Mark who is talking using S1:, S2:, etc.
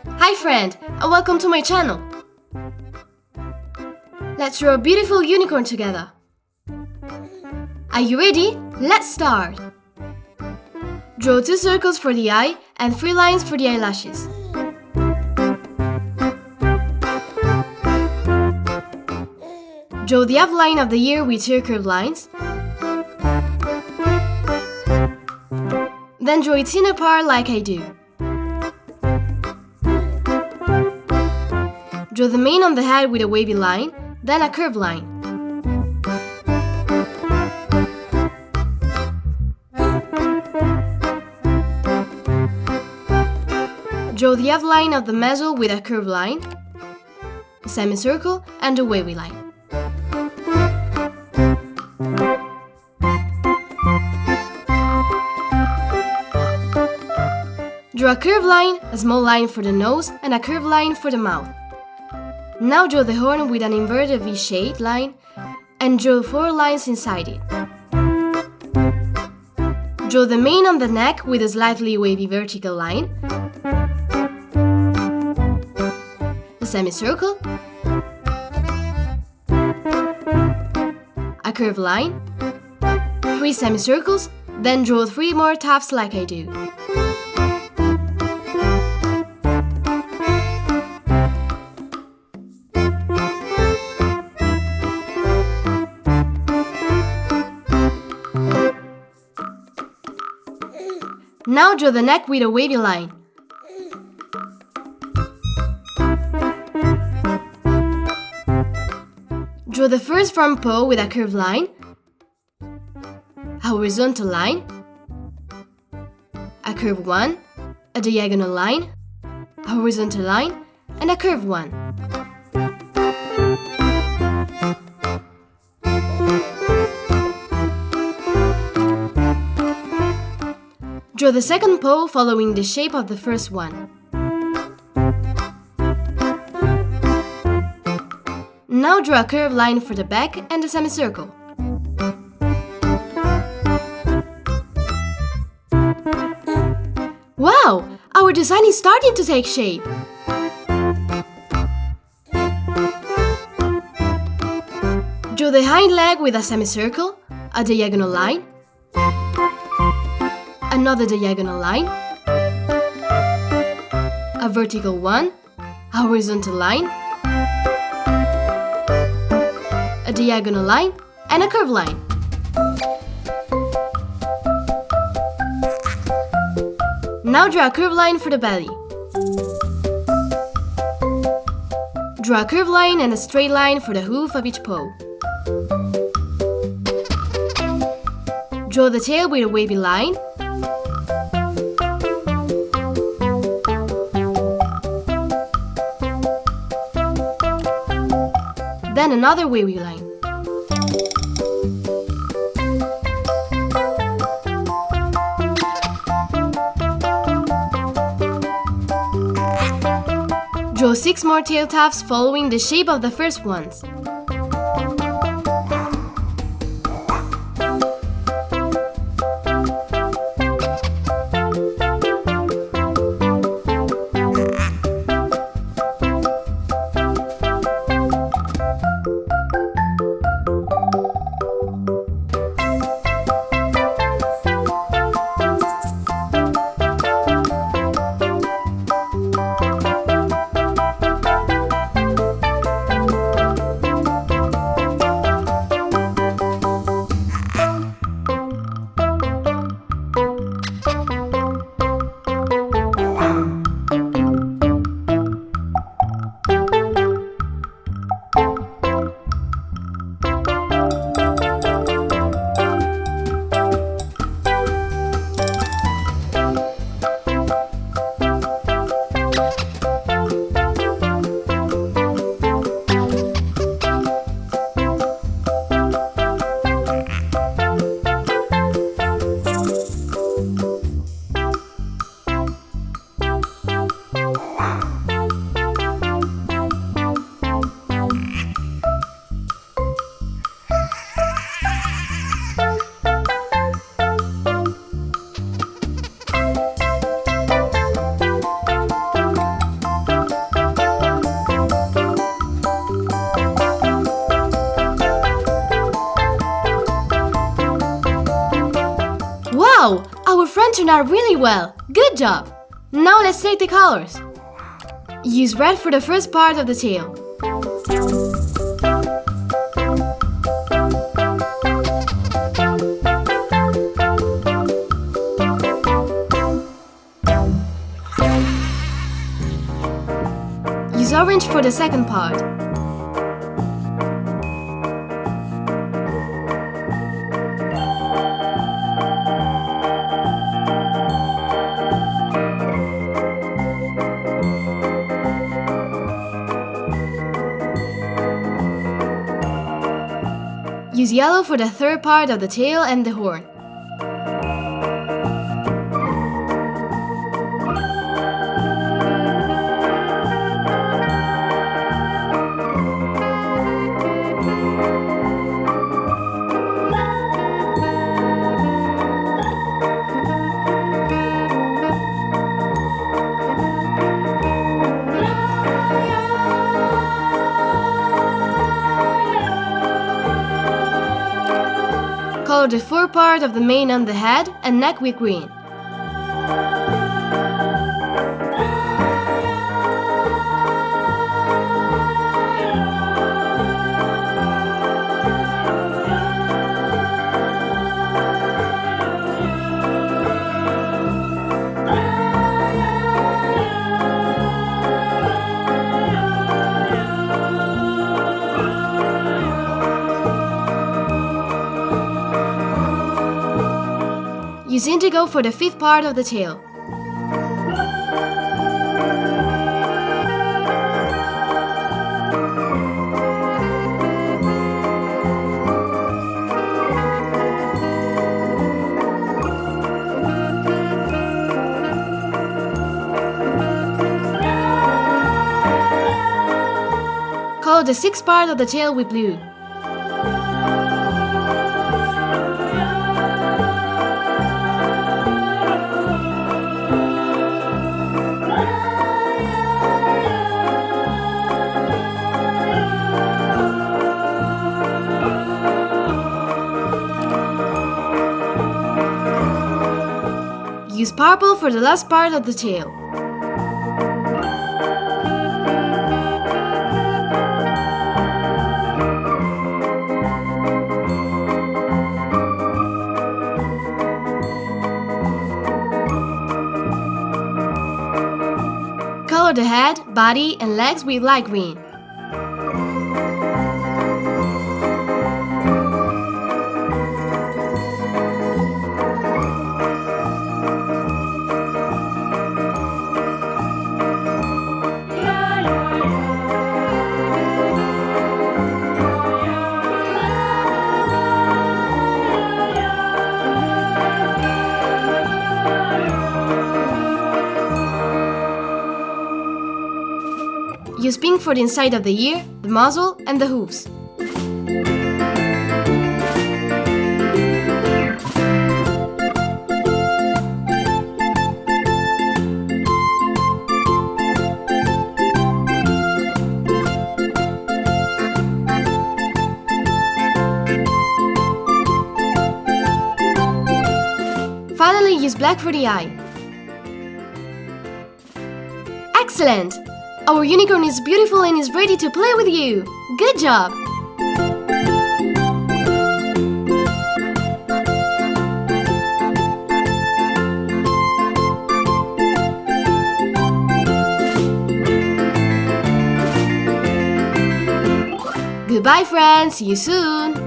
S1: Hi friend, and welcome to my channel. Let's draw a beautiful unicorn together. Are you ready? Let's start. Draw 2 circles for the eye and 3 lines for the eyelashes. Draw the outline of the ear with 2 curved lines. Then draw its inner part like I do. Draw the mane on the head with a wavy line, then a curved line. Draw the outline of the muzzle with a curved line, a semicircle, and a wavy line. Draw a curved line, a small line for the nose, and a curved line for the mouth. Now draw the horn with an inverted V-shaped line and draw 4 lines inside it. Draw the mane on the neck with a slightly wavy vertical line, a semicircle, a curved line, 3 semicircles, then draw 3 more tufts like I do. Now draw the neck with a wavy line. Draw the first front paw with a curved line, a horizontal line, a curved one, a diagonal line, a horizontal line, and a curved one. Draw the second paw following the shape of the first one. Now draw a curved line for the back and a semicircle. Wow! Our design is starting to take shape! Draw the hind leg with a semicircle, a diagonal line, another diagonal line, a vertical one, a horizontal line, a diagonal line, and a curved line. Now draw a curved line for the belly. Draw a curved line and a straight line for the hoof of each paw. Draw the tail with a wavy line. Then another wavy line. Draw 6 more tail tufts following the shape of the first ones. turned out really well. Good job! Now let's take the colors. Use red for the first part of the tail. Use orange for the second part. Use yellow for the third part of the tail and the horn. Color the fur part of the mane on the head and neck with green. Use indigo for the fifth part of the tail. Color the sixth part of the tail with blue. Use purple for the last part of the tail. Color the head, body, and legs with light green. Use pink for the inside of the ear, the muzzle, and the hooves. Finally, use black for the eye. Excellent! Our unicorn is beautiful and is ready to play with you! Good job! Goodbye friends, see you soon!